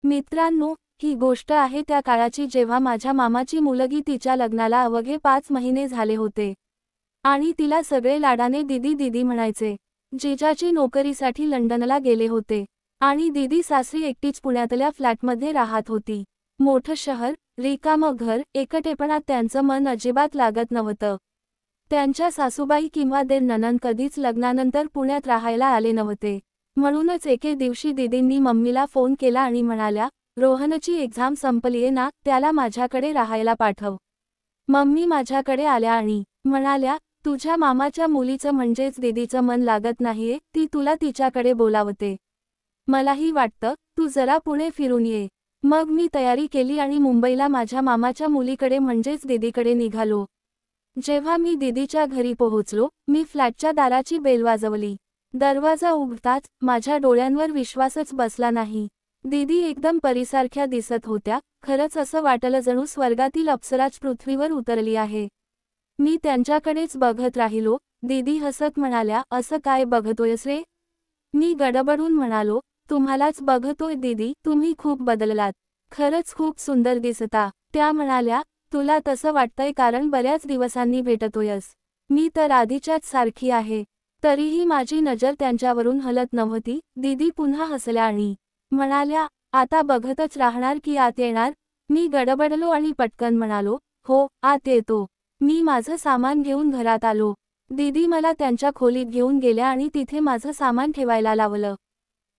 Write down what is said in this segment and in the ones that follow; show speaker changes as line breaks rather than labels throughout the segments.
मित्रांनो, ही गोष्ट आहे त्या काळाची जेव्हा माझ्या मामाची मुलगी तिच्या लग्नाला अवघे 5 महिने झाले होते. आणि तिला सगळे लाडाने दीदी दीदी म्हणायचे. जिजाची नोकरीसाठी लंडनला गेले होते. आणि दीदी सासरी एकटीच पुण्यातल्या फ्लॅटमध्ये राहत होती. मोठं शहर, रिकामं घर, एकटेपणात त्यांचं मन अजिबात लागत नव्हतं. त्यांच्या सासूबाई किंवा नणंद कधीच लग्नानंतर पुण्यात राहायला आले नव्हते. म्हणूनच एके दिवशी दीदींनी मम्मीला फोन केला आणि म्हणाल्या, रोहनची एक्झाम संपलीये ना, त्याला माझ्याकडे राहायला पाठव. मम्मी माझ्याकडे आल्या आणि म्हणाल्या, तुझ्या मामाच्या मुलीचं म्हणजेच दीदीचं मन लागत नाहीये, ती तुला तिच्याकडे बोलावते. मलाही वाटतं, तू जरा पुणे फिरून ये. मग मी तयारी केली आणि मुंबईला माझ्या मामाच्या मुलीकडे म्हणजेच दीदीकडे निघालो. जेव्हा मी दीदीच्या घरी पोहोचलो, मी फ्लॅटच्या दाराची बेल वाजवली. दरवाजा उघडताच माझ्या डोळ्यांवर विश्वासच बसला नाही. दीदी एकदम परीसारख्या दिसत होत्या. खरंच असं वाटलं जणू स्वर्गातील अप्सराच पृथ्वीवर उतरली आहे. मी त्यांच्याकडेच बघत राहिलो. दीदी हसत म्हणाल्या, असं काय बघतोयस रे? मी गडबडून म्हणालो, तुम्हालाच बघतोय दीदी, तुम्ही खूप बदललात. खरंच खूप सुंदर दिसता. त्या म्हणाल्या, तुला तसं वाटतंय कारण बऱ्याच दिवसांनी भेटतोयस. मी तर आधीच्याच सारखी आहे. तरीही माझी नजर त्यांच्यावरून हलत नव्हती. दीदी पुन्हा हसल्या आणि म्हणाल्या, आता बघतच राहणार की आत येणार? मी गडबडलो आणि पटकन म्हणालो, हो, आत येतो. मी माझं सामान घेऊन घरात आलो. दीदी मला त्यांच्या खोलीत घेऊन गेल्या आणि तिथे माझं सामान ठेवायला लावलं.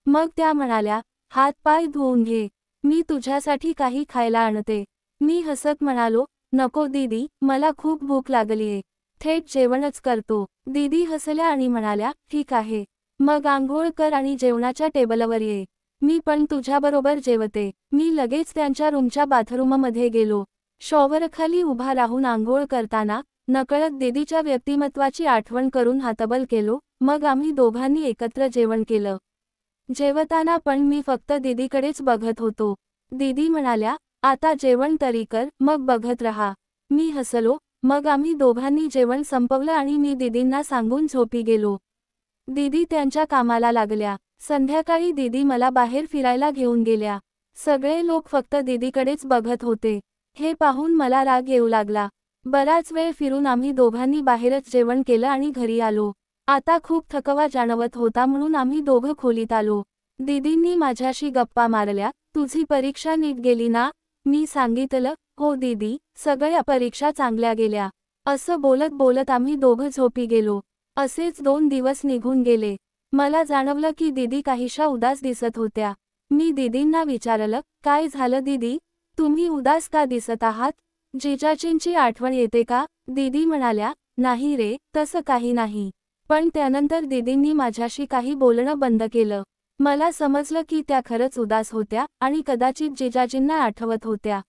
मग त्या म्हणाल्या, हात पाय धुवून घे. मी तुझ्यासाठी काही खायला आणते. मी हसत म्हणालो, नको दीदी, मला खूप भूक लागलीये. थेट जेवणच करतो. दीदी हसल्या आणि म्हणाल्या, ठीक आहे. मग आंघोळ कर आणि जेवणाच्या टेबलवर ये. मी पण तुझ्याबरोबर जेवते. मी लगेच त्यांच्या रूमच्या बाथरूममध्ये गेलो. शॉवरखाली उभा राहून आंघोळ करताना नकळत दीदीच्या व्यक्तिमत्वाची आठवण करून हातबल केलो. मग आम्ही दोघांनी एकत्र जेवण केलं. जेवताना पण मी फक्त दीदीकडेच बघत होतो. दीदी म्हणाल्या, आता जेवण तरी कर, मग बघत रहा. मी हसलो. मग आम्ही दोघांनी जेवण संपवलं आणि मी दीदींना सांगून झोपी गेलो. दीदी त्यांच्या कामाला लागल्या. संध्याकाळी दीदी मला बाहेर फिरायला घेऊन गेल्या. सगळे लोक फक्त दीदीकडेच बघत होते. हे पाहून मला राग येऊ लागला. बराच वेळ फिरून आम्ही दोघांनी बाहेरच जेवण केलं आणि घरी आलो. आता खूप थकवा जाणवत होता म्हणून आम्ही दोघं खोलीत आलो. दीदींनी माझ्याशी गप्पा मारल्या, तुझी परीक्षा नीट गेली ना? मी सांगितलं, हो दीदी, सगळ्या परीक्षा चांगल्या गेल्या. असं बोलत बोलत आम्ही दोघं झोपी गेलो. असेच 2 दिवस निघून गेले. मला जाणवलं की दीदी काहीशा उदास दिसत होत्या. मी दीदींना विचारलं, काय झालं दीदी? तुम्ही उदास का दिसत आहात? जिजाजींची आठवण येते का? दीदी म्हणाल्या, नाही रे, तसं काही नाही. पण त्यानंतर दीदींनी माझ्याशी काही बोलणं बंद केलं. मला समजलं की त्या खरंच उदास होत्या आणि कदाचित जिजाजींना आठवत होत्या.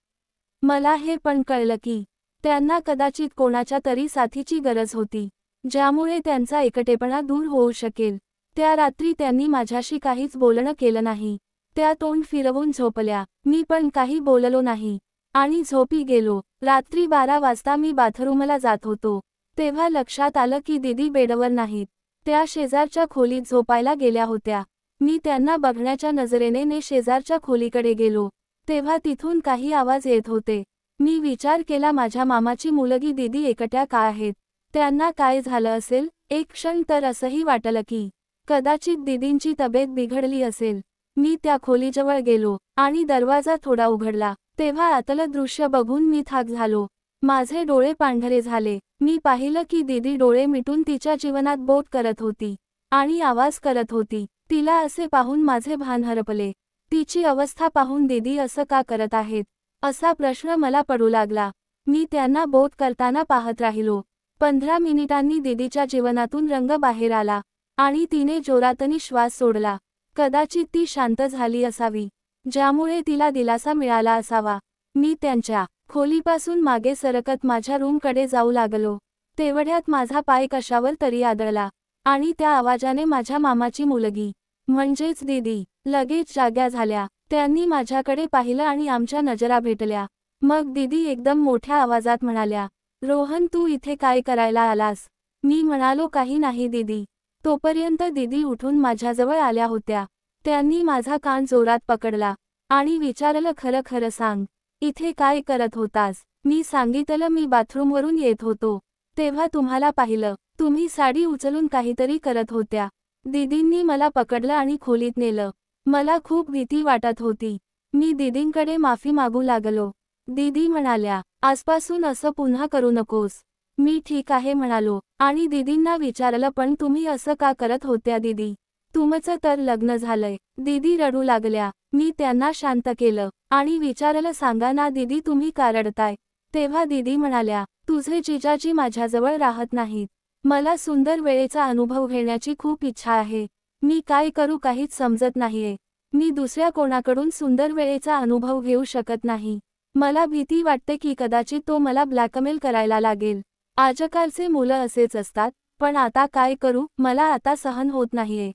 मला हे पण कळलं की त्यांना कदाचित कोणाच्या तरी साथीची गरज होती, ज्यामुळे त्यांचा एकटेपणा दूर होऊ शकेल. त्या रात्री त्यांनी माझ्याशी काहीच बोलणं केलं नाही. त्या तोंड फिरवून झोपल्या. मी पण काही बोललो नाही आणि झोपी गेलो. रात्री 12 वाजता मी बाथरूमला जात होतो. तेव्हा लक्षात आलं की दीदी बेडवर नाहीत. त्या शेजारच्या खोलीत झोपायला गेल्या होत्या. मी त्यांना बघण्याच्या नजरेने शेजारच्या खोलीकडे गेलो. तेव्हा तिथून काही आवाज येत होते. मी विचार केला माझ्या मामाची मुलगी दीदी एकट्या का आहेत? त्यांना काय झालं असेल? एक क्षण तर असंही वाटलं की कदाचित दीदींची तब्येत बिघडली असेल. मी त्या खोलीजवळ गेलो आणि दरवाजा थोडा उघडला. तेव्हा आतलं दृश्य बघून मी थाक झालो. माझे डोळे पांढरे झाले. मी पाहिलं की दीदी डोळे मिटून तिच्या जीवनात बोट करत होती आणि आवाज करत होती. तिला असे पाहून माझे भान हरपले. तिची अवस्था पाहून दीदी असं का करत आहेत, असा प्रश्न मला पडू लागला. मी त्यांना बोट करताना पाहत राहिलो. 15 मिनिटांनी दीदीच्या जीवनातून रंग बाहेर आला आणि तिने जोरातनी श्वास सोडला. कदाचित ती शांत झाली असावी, ज्यामुळे तिला दिलासा मिळाला असावा. मी त्यांच्या खोलीपासून मागे सरकत माझ्या रूमकडे जाऊ लागलो. तेवढ्यात माझा पाय कशावर तरी आदळला आणि त्या आवाजाने माझ्या मामाची मुलगी म्हणजेच दीदी लगेच जाग्या झाल्या. त्यांनी माझ्याकडे पाहिलं आणि आमच्या नजरा भेटल्या. मग दीदी एकदम मोठ्या आवाजात म्हणाल्या, रोहन तू इथे काय करायला आलास? मी म्हणालो, काही नाही दीदी. तोपर्यंत दीदी उठून माझ्याजवळ आल्या होत्या. त्यांनी माझा कान जोरात पकडला आणि विचारलं खरं खरं सांग, इथे काय करत होतास? मी सांगितलं मी बाथरूमवरून येत होतो. तेव्हा तुम्हाला पाहिलं, तुम्ही साडी उचलून काहीतरी करत होत्या. दीदींनी मला पकडलं आणि खोलीत नेलं. मला खूप भीती वाटत होती. मी दीदींकडे माफी मागू लागलो. दीदी म्हणाल्या, आजपासून असं पुन्हा करू नकोस. मी ठीक आहे म्हणालो आणि दीदींना विचारलं पण तुम्ही असं का करत होत्या दीदी? तुमचं तर लग्न झालंय. दीदी रडू लागल्या. मी त्यांना शांत केलं आणि विचारलं सांगा ना दीदी तुम्ही का रडताय? तेव्हा दीदी म्हणाल्या, तुझे जिजाजी माझ्याजवळ राहत नाहीत. मला सुंदर वेळेचा अनुभव घेण्याची खूप इच्छा आहे. मी काय करू काहीच समजत नाहीये. मी दुसऱ्या कोणाकडून सुंदर वेळेचा अनुभव घेऊ शकत नाही. मला भीती वाटते की कदाचित तो मला ब्लॅकमेल करायला लागेल. आजकालचे मुलं असेच असतात, पण आता काय करू, मला आता सहन होत नाहीये.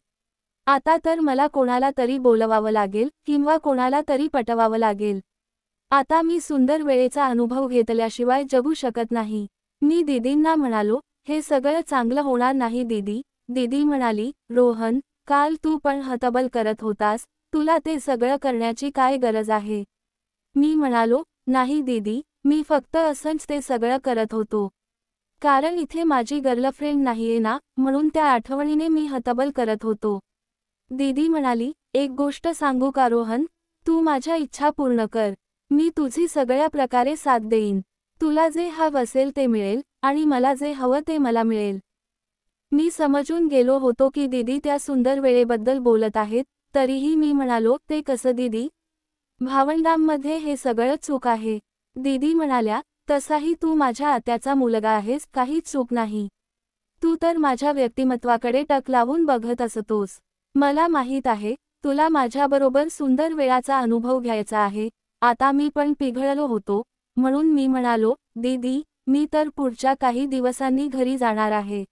आता तर मला कोणाला तरी बोलवावं लागेल किंवा कोणाला तरी पटवावं लागेल. आता मी सुंदर वेळेचा अनुभव घेतल्याशिवाय जगू शकत नाही. मी दीदींना म्हणालो, हे सगळं चांगलं होणार नाही दीदी. दीदी म्हणाली, रोहन, काल तू पण हतबल करत होतास, तुला ते सगळं करण्याची काय गरज आहे? मी म्हणालो, नाही दीदी, मी फक्त असंच ते सगळं करत होतो. कारण इथे माझी गर्लफ्रेंड नाहीये ना, म्हणून त्या आठवणीने मी हतबल करत होतो. दीदी म्हणाली, एक गोष्ट सांगू का रोहन, तू माझ्या इच्छा पूर्ण कर. मी तुझी सगळ्या प्रकारे साथ देईन. तुला जे हवं असेल ते मिळेल आणि मला जे हवं ते मला मिळेल. मी समजून गेलो होतो की दीदी त्या सुंदर वेळेबद्दल बोलत आहेत, तरीही मी म्हणालो, ते कसं दीदी? भावंडांमध्ये हे सगळं चूक आहे. दीदी म्हणाल्या, तसाही तू माझ्या आत्याचा मुलगा आहेस, काहीच चूक नाही. तू तर माझ्या व्यक्तिमत्वाकडे टक लावून बघत असतोस. मला माहीत आहे, तुला माझ्याबरोबर सुंदर वेळाचा अनुभव घ्यायचा आहे. आता मी पण पिघळलो होतो, म्हणून मी म्हणालो, दीदी, मी तर पुढच्या काही दिवसांनी घरी जाणार आहे.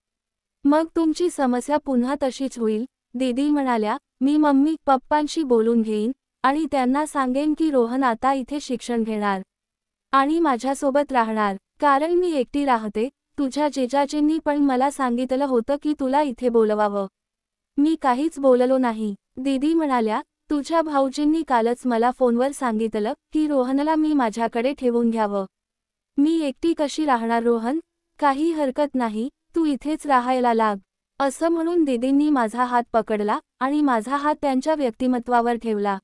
मग तुमची समस्या पुन्हा तशीच होईल. दीदी म्हणाल्या, मी मम्मी पप्पांशी बोलून घेईन आणि त्यांना सांगेन की रोहन आता इथे शिक्षण घेणार आणि माझ्यासोबत राहणार. कारण मी एकटी राहते. तुझ्या जिजाजींनी पण मला सांगितलं होतं की तुला इथे बोलवावं. मी काहीच बोललो नाही. दीदी म्हणाल्या, तुझ्या भाऊजींनी कालच मला फोनवर सांगितलं की रोहनला मी माझ्याकडे ठेवून घ्यावं. मी एकटी कशी राहणार रोहन? काही हरकत नाही, तू इथेच राहायला लाग. असं म्हणून दीदींनी माझा हात पकडला आणि माझा हात त्यांच्या व्यक्तिमत्वावर ठेवला.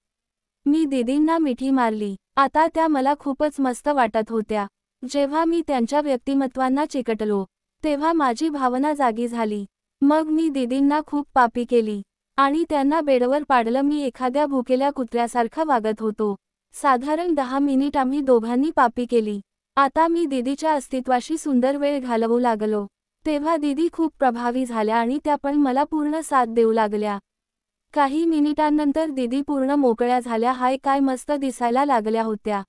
मी दीदींना मिठी मारली. आता त्या मला खूपच मस्त वाटत होत्या. जेव्हा मी त्यांच्या व्यक्तिमत्वांना चिकटलो, तेव्हा माझी भावना जागी झाली. मग मी दीदींना खूप पापी केली आणि त्यांना बेडवर पाडलं. मी एखाद्या भुकेल्या कुत्र्यासारखा वागत होतो. साधारण 10 मिनिट आम्ही दोघांनी पापी केली. आता मी दीदीच्या अस्तित्वाशी सुंदर वेळ घालवू लागलो. तेव्हा दीदी खूप प्रभावी झाल्या आणि त्या पण मला पूर्ण साथ देऊ लागल्या. काही मिनिटांनंतर दीदी पूर्ण मोकळ्या झाल्या. हाय काय मस्त दिसायला लागल्या होत्या.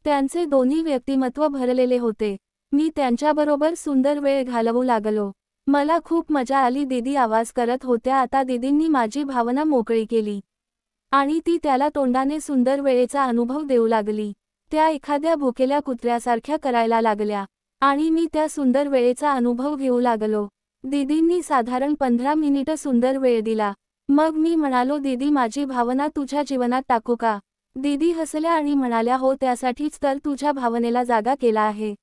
त्यांचे दोन्ही व्यक्तिमत्व भरलेले होते. मी त्यांच्याबरोबर सुंदर वेळ घालवू लागलो. मला खूप मजा आली. दीदी आवाज करत होत्या. आता दीदींनी माझी भावना मोकळी केली आणि ती त्याला तोंडाने सुंदर वेळेचा अनुभव देऊ लागली. त्या एखाद्या भुकेल्या कुत्र्यासारख्या करायला लागल्या आणि मी त्या सुंदर वेळेचा अनुभव घेऊ लागलो. दीदींनी साधारण 15 मिनिटं सुंदर वेळ दिला. मग मी म्हणालो, दीदी माझी भावना तुझ्या जीवनात टाकू का? दीदी हसल्या आणि म्हणाल्या, हो त्यासाठीच तर तुझ्या भावनेला जागा केला आहे.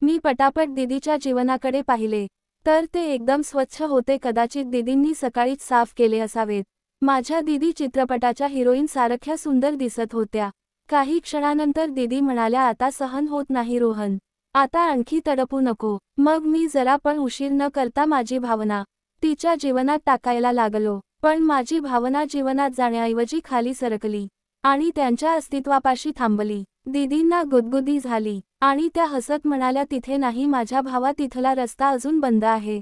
मी पटापट दीदीच्या जीवनाकडे पाहिले तर ते एकदम स्वच्छ होते. कदाचित दीदींनी सकाळीच साफ केले असावेत. माझ्या दीदी चित्रपटाच्या हिरोईन सारख्या सुंदर दिसत होत्या. काही क्षणानंतर दीदी म्हणाल्या, आता सहन होत नाही रोहन. आता आणखी तडपू नको. मग मी जरा पण उशीर न करता माझी भावना तिच्या जीवनात टाकायला लागलो. पण माझी भावना जीवनात जाण्याऐवजी खाली सरकली आणि त्यांच्या अस्तित्वापाशी थांबली. दीदींना गुदगुदी झाली आणि त्या हसत म्हणाल्या, तिथे नाही माझ्या भावा, तिथला रस्ता अजून बंद आहे.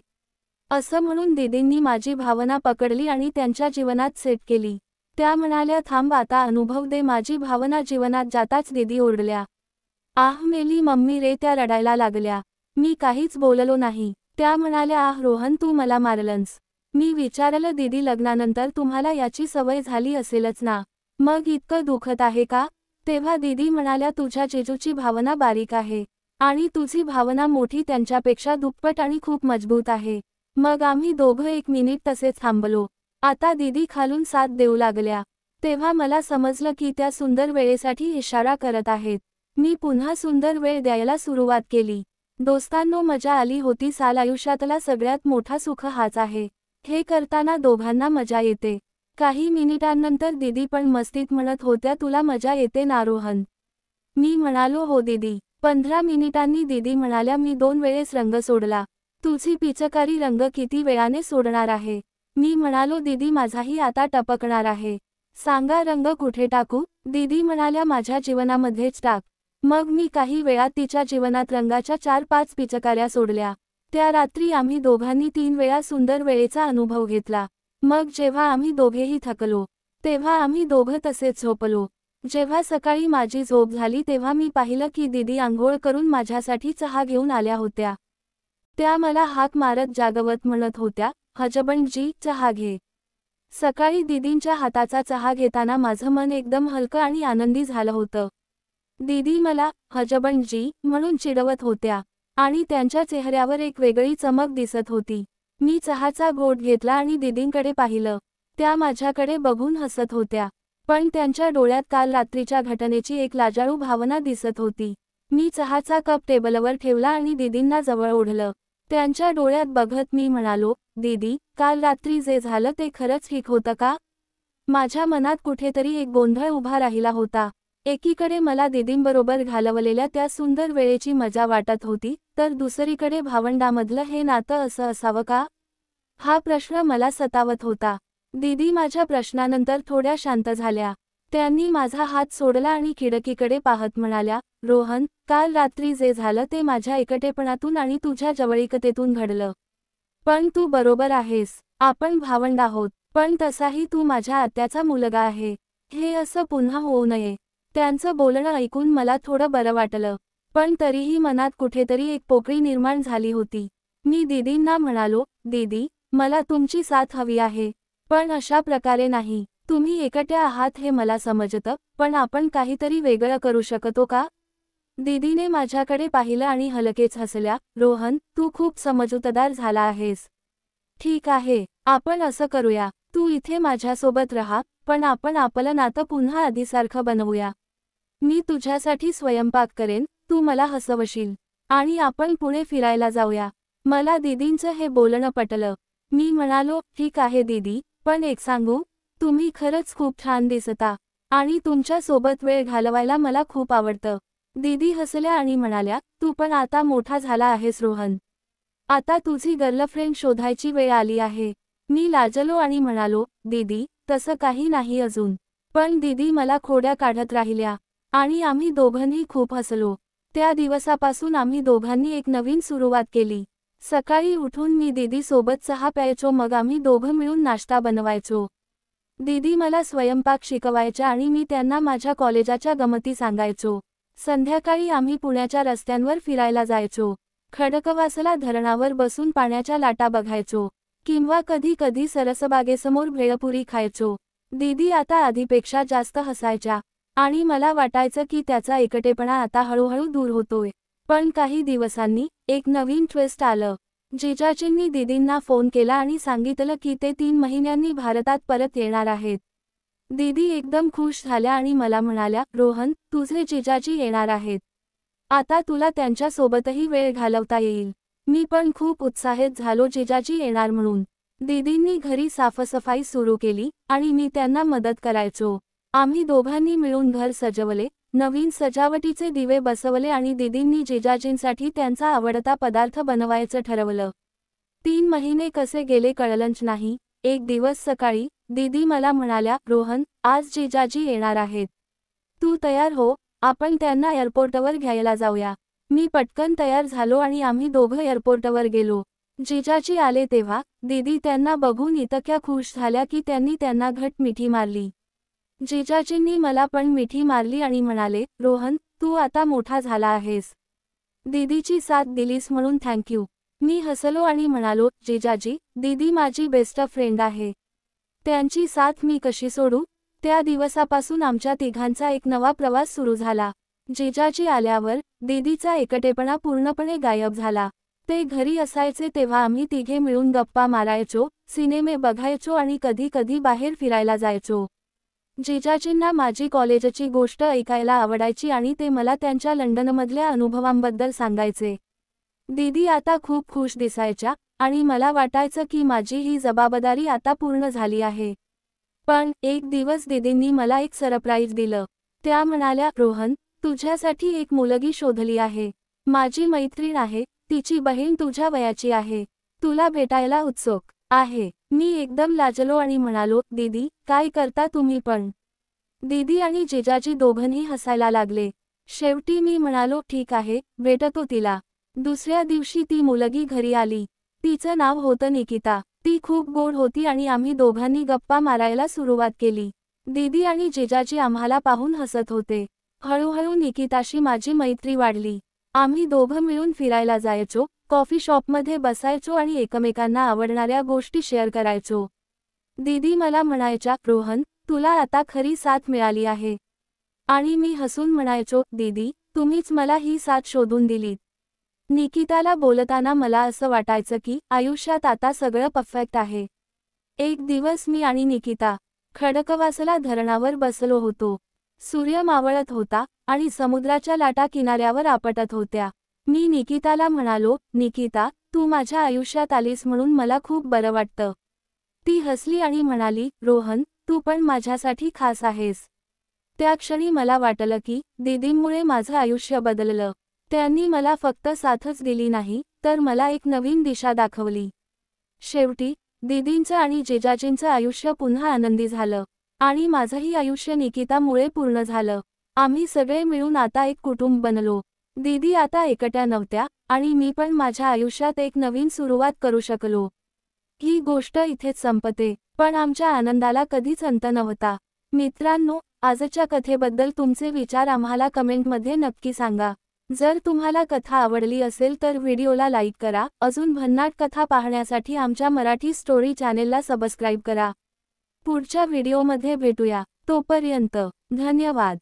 असं म्हणून दीदींनी माझी भावना पकडली आणि त्यांच्या जीवनात सेट केली. त्या म्हणाल्या, थांब आता अनुभव दे. माझी भावना जीवनात जाताच दीदी ओरडल्या, आह मेली मम्मी रे. त्या रडायला लागल्या. मी काहीच बोललो नाही. त्या म्हणाल्या, आह रोहन तू मला मारलंस. मी विचारलं, दीदी लग्नानंतर तुम्हाला याची सवय झाली असेलच ना, मग इतकं दुखत आहे का? तेव्हा दीदी म्हणाल्या, तुझ्या जिजूची भावना बारीक आहे आणि तुझी भावना मोठी, त्यांच्यापेक्षा दुप्पट आणि खूप मजबूत आहे. मग आम्ही दोघं 1 मिनिट तसेच थांबलो. आता दीदी खालून साथ देऊ लागल्या. तेव्हा मला समजलं की त्या सुंदर वेळेसाठी इशारा करत आहेत. मी पुन्हा सुंदर वेळ द्यायला सुरुवात केली. दोस्तांनो, मजा आली होती. साल आयुष्यातला सगळ्यात मोठा सुख हाच आहे. हे करताना दोघांना मजा येते. काही मिनिटांनंतर दीदी पण मस्तीत म्हणत होत्या, तुला मजा येते ना रोहन? मी म्हणालो, हो दीदी. 15 मिनिटांनी दीदी म्हणाल्या, मी 2 वेळेस रंग सोडला. तुझी पिचकारी रंग किती वेळाने सोडणार आहे? मी म्हणालो, दीदी माझाही आता टपकणार आहे. सांगा रंग कुठे टाकू? दीदी म्हणाल्या, माझ्या जीवनामध्येच टाक. मग मी काही वेळात तिच्या जीवनात रंगाच्या 4-5 पिचकाऱ्या सोडल्या. त्या रात्री आम्ही दोघांनी 3 वेळा सुंदर वेळेचा अनुभव घेतला. मग जेव्हा आम्ही दोघेही थकलो, तेव्हा आम्ही दोघं तसेच झोपलो. जेव्हा सकाळी माझी झोप झाली तेव्हा मी पाहिलं की दीदी अंघोळ करून माझ्यासाठी चहा घेऊन आल्या होत्या. त्या मला हाक मारत जागवत म्हणत होत्या, हजबंडजी, चहा घे. सकाळी दीदींच्या हाताचा चहा घेताना माझं मन एकदम हलकं आणि आनंदी झालं होतं. दीदी मला हजबंडजी म्हणून चिडवत होत्या आणि त्यांच्या चेहऱ्यावर एक वेगळी चमक दिसत होती. मी चहाचा घोट घेतला आणि दीदींकडे पाहिलं. त्या माझ्याकडे बघून हसत होत्या, पण त्यांच्या डोळ्यात काल रात्रीच्या घटनेची एक लाजाळू भावना दिसत होती. मी चहाचा कप टेबलवर ठेवला आणि दीदींना जवळ ओढलं. त्यांच्या डोळ्यात बघत मी म्हणालो, दीदी, काल रात्री जे झालं ते खरंच ठीक होतं का? माझ्या मनात कुठेतरी एक गोंधळ उभा राहिला होता. एकीकडे मला दीदींबरोबर घालवलेल्या त्या सुंदर वेळेची मजा वाटत होती, तर दुसरीकडे भावंडामधलं हे नातं असं असावं का? हा प्रश्न मला सतावत होता. दीदी माझ्या प्रश्नानंतर थोड्या शांत झाल्या. त्यांनी माझा हात सोडला आणि खिडकीकडे पाहत म्हणाल्या, रोहन, काल रात्री जे झालं ते माझ्या एकटेपणातून आणि तुझ्या जवळीकतेतून घडलं. पण तू बरोबर आहेस. आपण भावंड आहोत, पण तसाही तू माझ्या आत्याचा मुलगा आहे. हे असं पुन्हा होऊ नये. त्यांचं बोलणं ऐकून मला थोडं बरं वाटलं, पण तरीही मनात कुठेतरी एक पोकळी निर्माण झाली होती. मी दीदींना म्हणालो, दीदी, मला तुमची साथ हवी आहे, पण अशा प्रकारे नाही. तुम्ही एकट्या आहात हे मला समजतं, पण आपण काहीतरी वेगळं करू शकतो का? दीदीने माझ्याकडे पाहिलं आणि हलकेच हसल्या, रोहन, तू खूप समजूतदार झाला आहेस. ठीक आहे, आपण असं करूया. तू इथे माझ्यासोबत राहा, पण आपण आपलं नातं पुन्हा आधीसारखं बनवूया. मी तुझ्यासाठी स्वयंपाक करेन, तू मला हसवशील, आणि आपण पुढे फिरायला जाऊया. मला दीदींचं हे बोलणं पटलं. मी म्हणालो, ठीक आहे दीदी, पण एक सांगू, तुम्ही खरंच खूप छान दिसता, आणि तुमच्या सोबत वेळ घालवायला मला खूप आवडतं. दीदी हसल्या आणि म्हणाल्या, तू पण आता मोठा झाला आहेस रोहन. आता तुझी गर्लफ्रेंड शोधायची वेळ आली आहे. मी लाजलो आणि म्हणालो, दीदी, तसं काही नाही अजून. पण दीदी मला खोड्या काढत राहिल्या, आणि आम्ही दोघंही खूप हसलो. त्या दिवसापासून आम्ही दोघांनी एक नवीन सुरुवात केली. सकाळी उठून मी दीदी सोबत चहा प्यायचो, मग आम्ही दोघं मिळून नाश्ता बनवायचो. दीदी मला स्वयंपाक शिकवायच्या आणि मी त्यांना माझ्या कॉलेजाच्या गमती सांगायचो. संध्याकाळी आम्ही पुण्याच्या रस्त्यांवर फिरायला जायचो. खडकवासला धरणावर बसून पाण्याच्या लाटा बघायचो, किंवा कधी कधी सरसबागेसमोर भेळपुरी खायचो. दीदी आता आधीपेक्षा जास्त हसायच्या, आणि मला वाटायचं की त्याचा एकटेपणा आता हळूहळू दूर होतोय. पण काही दिवसांनी एक नवीन ट्विस्ट आलं. जिजाजींनी दीदींना फोन केला आणि सांगितलं की ते 3 महिन्यांनी भारतात परत येणार आहेत. दीदी एकदम खुश झाल्या आणि मला म्हणाल्या, रोहन, तुझे जिजाजी येणार आहेत. आता तुला त्यांच्यासोबतही वेळ घालवता येईल. मी पण खूप उत्साहित झालो जिजाजी येणार म्हणून. दीदींनी घरी साफसफाई सुरू केली, आणि मी त्यांना मदत करायचो. आम्ही दोघांनी मिळून घर सजवले, नवीन सजावटीचे दिवे बसवले आणि दीदींनी जिजाजींसाठी त्यांचा आवडता पदार्थ बनवायचं ठरवलं. 3 महिने कसे गेले कळलंच नाही. एक दिवस सकाळी दीदी मला म्हणाल्या, रोहन, आज जिजाजी येणार आहेत. तू तयार हो, आपण त्यांना एअरपोर्टवर घ्यायला जाऊया. मी पटकन तयार झालो आणि आम्ही दोघं एअरपोर्टवर गेलो. जिजाजी आले तेव्हा दीदी त्यांना बघून इतक्या खुश झाल्या की त्यांनी त्यांना घट मिठी मारली. जिजाजींनी मला पण मिठी मारली आणि म्हणाले, रोहन, तू आता मोठा झाला आहेस. दीदीची साथ दिलीस म्हणून थँक्यू. मी हसलो आणि म्हणालो, जिजाजी, दीदी माझी बेस्ट फ्रेंड आहे. त्यांची साथ मी कशी सोडू? त्या दिवसापासून आमच्या तिघांचा एक नवा प्रवास सुरू झाला. जिजाजी आल्यावर दीदीचा एकटेपणा पूर्णपणे गायब झाला. ते घरी असायचे तेव्हा आम्ही तिघे मिळून गप्पा मारायचो, सिनेमे बघायचो आणि कधी कधी बाहेर फिरायला जायचो. जिजाजींना माझी कॉलेजची गोष्ट ऐकायला आवडायची आणि ते मला त्यांच्या लंडनमधल्या अनुभवांबद्दल सांगायचे. दीदी आता खूप खुश दिसायच्या आणि मला वाटायचं की माझी ही जबाबदारी आता पूर्ण झाली आहे. पण एक दिवस दीदींनी मला एक सरप्राईज दिलं. त्या म्हणाल्या, रोहन, तुझ्यासाठी एक मुलगी शोधली आहे. माझी मैत्रीण आहे, तिची बहीण तुझ्या वयाची आहे. तुला भेटायला उत्सुक आहे. मी एकदम लाजलो आणि म्हणालो, दीदी, काय करता तुम्ही पण? दीदी आणि जिजाजी दोघंही हसायला लागले. शेवटी मी म्हणालो, ठीक आहे, भेटतो तिला. दुसऱ्या दिवशी ती मुलगी घरी आली. तिचं नाव होतं निकिता. ती खूप गोड होती आणि आम्ही दोघांनी गप्पा मारायला सुरुवात केली. दीदी आणि जिजाजी आम्हाला पाहून हसत होते. हळूहळू निकिताशी माझी मैत्री वाढली. आम्ही दोघं मिळून फिरायला जायचो, कॉफी शॉपमध्ये बसायचो आणि एकमेकांना आवडणाऱ्या गोष्टी शेअर करायचो. दीदी मला म्हणायच्या, रोहन, तुला आता खरी साथ मिळाली आहे. आणि मी हसून म्हणायचो, दीदी, तुम्हीच मला ही साथ शोधून दिलीत. निकिताला बोलताना मला असं वाटायचं की आयुष्यात आता सगळं परफेक्ट आहे. एक दिवस मी आणि निकिता खडकवासला धरणावर बसलो होतो. सूर्य मावळत होता आणि समुद्राच्या लाटा किनाऱ्यावर आपटत होत्या. मी निकिताला म्हणालो, निकिता, तू माझ्या आयुष्यात आलीस म्हणून मला खूप बरं वाटतं. ती हसली आणि म्हणाली, रोहन, तू पण माझ्यासाठी खास आहेस. त्या क्षणी मला वाटलं की दीदींमुळे माझं आयुष्य बदललं. त्यांनी मला फक्त साथच दिली नाही, तर मला एक नवीन दिशा दाखवली. शेवटी दीदींचं आणि जिजाजींचं आयुष्य पुन्हा आनंदी झालं आणि माझंही आयुष्य निकितामुळे पूर्ण झालं. आम्ही सगळे मिळून आता एक कुटुंब बनलो. दीदी आता एकट्या नव्हत्या आणि मी पण माझ्या आयुष्यात एक नवीन सुरुवात करू शकलो. ही गोष्ट इथेच संपते, पण आमच्या आनंदाला कधीच अंत नव्हता. मित्रांनो, आजच्या कथेबद्दल तुमचे विचार आम्हाला कमेंटमध्ये नक्की सांगा. जर तुम्हाला कथा आवडली असेल तर व्हिडिओला लाईक करा. अजून भन्नाट कथा पाहण्यासाठी आमच्या मराठी स्टोरी चॅनेलला सबस्क्राईब करा. पुढच्या व्हिडिओमध्ये भेटूया. तोपर्यंत धन्यवाद.